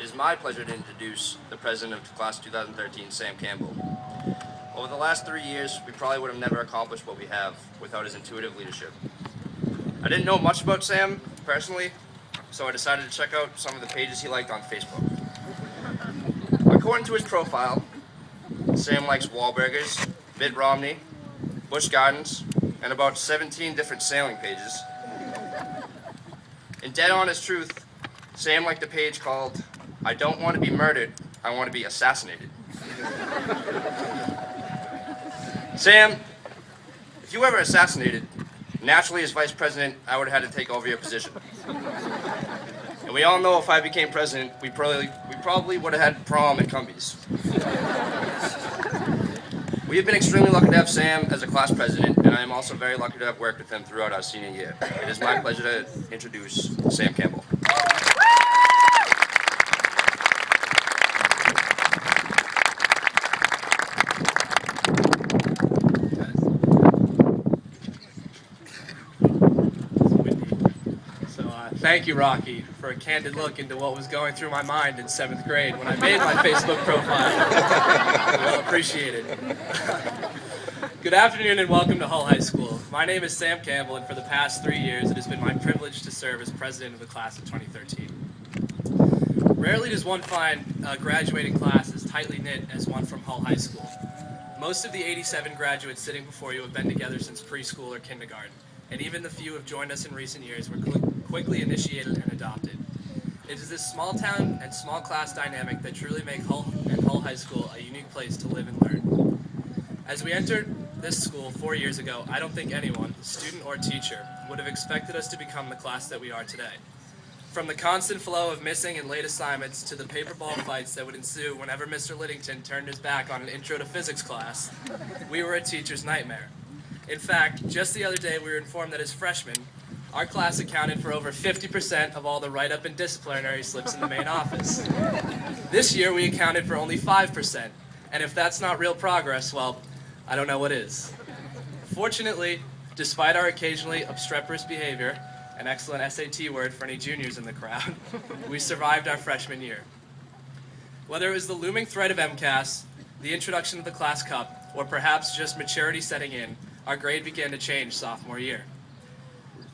is my pleasure to introduce the president of the class of 2013, Sam Campbell. Over the last 3 years, we probably would have never accomplished what we have without his intuitive leadership. I didn't know much about Sam personally, so I decided to check out some of the pages he liked on Facebook. According to his profile, Sam likes Wahlburgers, Mitt Romney, Busch Gardens, and about 17 different sailing pages. In dead honest truth, Sam liked a page called, "I don't want to be murdered, I want to be assassinated." Sam, if you were ever assassinated, naturally as vice president, I would have had to take over your position. And we all know if I became president, we probably would have had prom at Cumbies. We have been extremely lucky to have Sam as a class president, and I am also very lucky to have worked with him throughout our senior year. It is my pleasure to introduce Sam Campbell. Thank you, Rocky, for a candid look into what was going through my mind in 7th grade when I made my Facebook profile. Well appreciated. Good afternoon and welcome to Hull High School. My name is Sam Campbell, and for the past 3 years it has been my privilege to serve as president of the class of 2013. Rarely does one find a graduating class as tightly knit as one from Hull High School. Most of the 87 graduates sitting before you have been together since preschool or kindergarten, and even the few who have joined us in recent years were quickly initiated and adopted. It is this small town and small class dynamic that truly make Hull High School a unique place to live and learn. As we entered this school 4 years ago, I don't think anyone, student or teacher, would have expected us to become the class that we are today. From the constant flow of missing and late assignments to the paper ball fights that would ensue whenever Mr. Liddington turned his back on an intro to physics class, we were a teacher's nightmare. In fact, just the other day we were informed that as freshmen, our class accounted for over 50% of all the write-up and disciplinary slips in the main office. This year we accounted for only 5%, and if that's not real progress, well, I don't know what is. Fortunately, despite our occasionally obstreperous behavior, an excellent SAT word for any juniors in the crowd, we survived our freshman year. Whether it was the looming threat of MCAS, the introduction of the class cup, or perhaps just maturity setting in, our grade began to change sophomore year.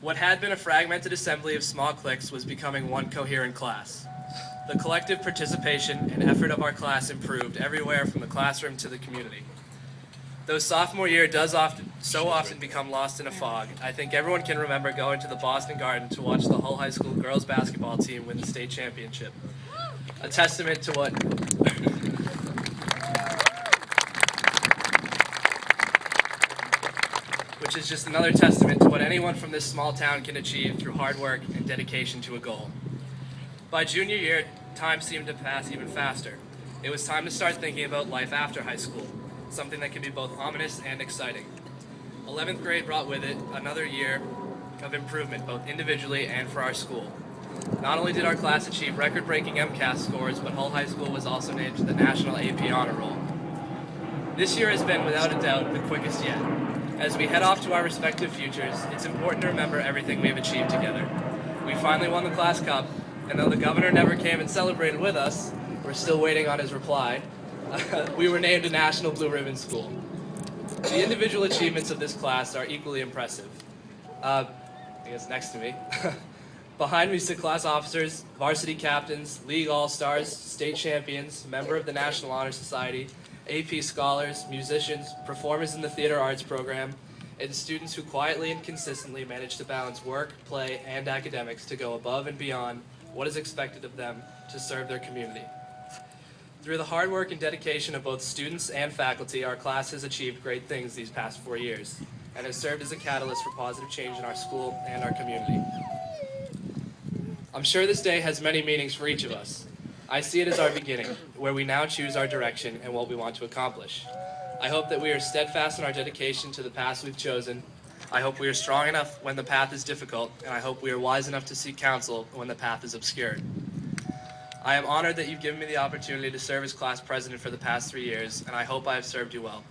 What had been a fragmented assembly of small cliques was becoming one coherent class. The collective participation and effort of our class improved everywhere from the classroom to the community. Though sophomore year does so often become lost in a fog, I think everyone can remember going to the Boston Garden to watch the Hull High School girls basketball team win the state championship. A testament to what... which is just another testament to what anyone from this small town can achieve through hard work and dedication to a goal. By junior year, time seemed to pass even faster. It was time to start thinking about life after high school, something that can be both ominous and exciting. 11th grade brought with it another year of improvement, both individually and for our school. Not only did our class achieve record-breaking MCAS scores, but Hull High School was also named to the National AP Honor Roll. This year has been, without a doubt, the quickest yet. As we head off to our respective futures, it's important to remember everything we have achieved together. We finally won the class cup, and though the governor never came and celebrated with us, we're still waiting on his reply, we were named a National Blue Ribbon School. The individual achievements of this class are equally impressive. I guess next to me. Behind me sit class officers, varsity captains, league all-stars, state champions, member of the National Honor Society, AP scholars, musicians, performers in the theater arts program, and students who quietly and consistently manage to balance work, play, and academics to go above and beyond what is expected of them to serve their community. Through the hard work and dedication of both students and faculty, our class has achieved great things these past 4 years, and has served as a catalyst for positive change in our school and our community. I'm sure this day has many meanings for each of us. I see it as our beginning, where we now choose our direction and what we want to accomplish. I hope that we are steadfast in our dedication to the path we've chosen. I hope we are strong enough when the path is difficult, and I hope we are wise enough to seek counsel when the path is obscured. I am honored that you've given me the opportunity to serve as class president for the past 3 years, and I hope I have served you well.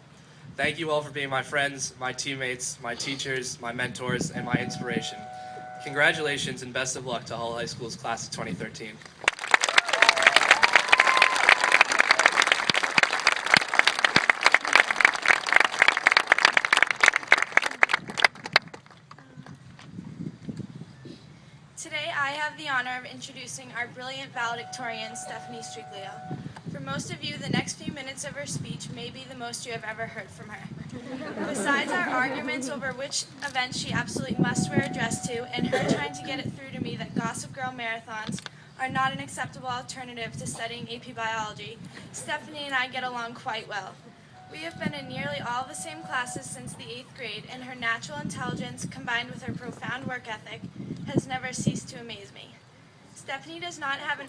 Thank you all for being my friends, my teammates, my teachers, my mentors, and my inspiration. Congratulations and best of luck to Hull High School's class of 2013. the honor of introducing our brilliant valedictorian, Stephanie Striglio. For most of you, the next few minutes of her speech may be the most you have ever heard from her. Besides our arguments over which event she absolutely must wear a dress to, and her trying to get it through to me that Gossip Girl marathons are not an acceptable alternative to studying AP Biology, Stephanie and I get along quite well. We have been in nearly all the same classes since the 8th grade, and her natural intelligence, combined with her profound work ethic, has never ceased to amaze me. Stephanie does not have an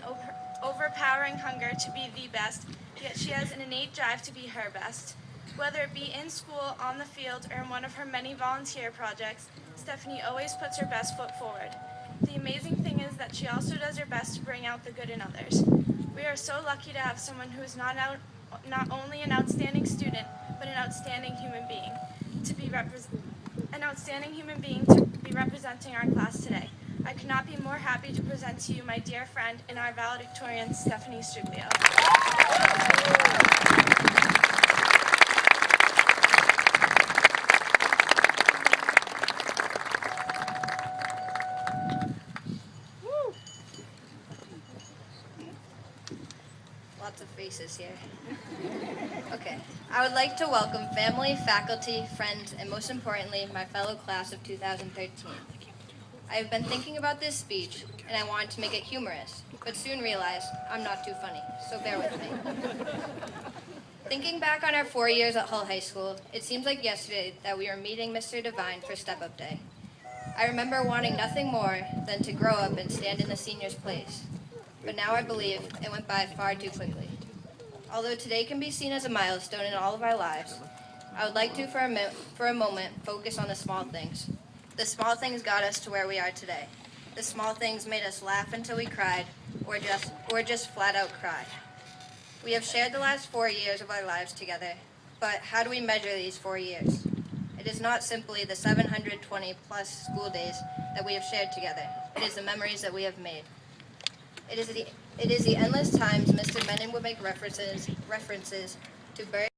overpowering hunger to be the best, yet she has an innate drive to be her best. Whether it be in school, on the field, or in one of her many volunteer projects, Stephanie always puts her best foot forward. The amazing thing is that she also does her best to bring out the good in others. We are so lucky to have someone who is not only an outstanding student, but an outstanding human being to be representing our class today. I could not be more happy to present to you my dear friend and our valedictorian, Stephanie Striglio. Lots of faces here. Okay, I would like to welcome family, faculty, friends, and most importantly, my fellow class of 2013. I have been thinking about this speech, and I wanted to make it humorous, but soon realized I'm not too funny, so bear with me. Thinking back on our 4 years at Hull High School, it seems like yesterday that we were meeting Mr. Devine for Step-Up Day. I remember wanting nothing more than to grow up and stand in the seniors' place. But now I believe it went by far too quickly. Although today can be seen as a milestone in all of our lives, I would like to, for a moment, focus on the small things. The small things got us to where we are today. The small things made us laugh until we cried, or just flat out cry. We have shared the last 4 years of our lives together, but how do we measure these 4 years? It is not simply the 720 plus school days that we have shared together. It is the memories that we have made. It is the endless times Mr. Menon would make references to birds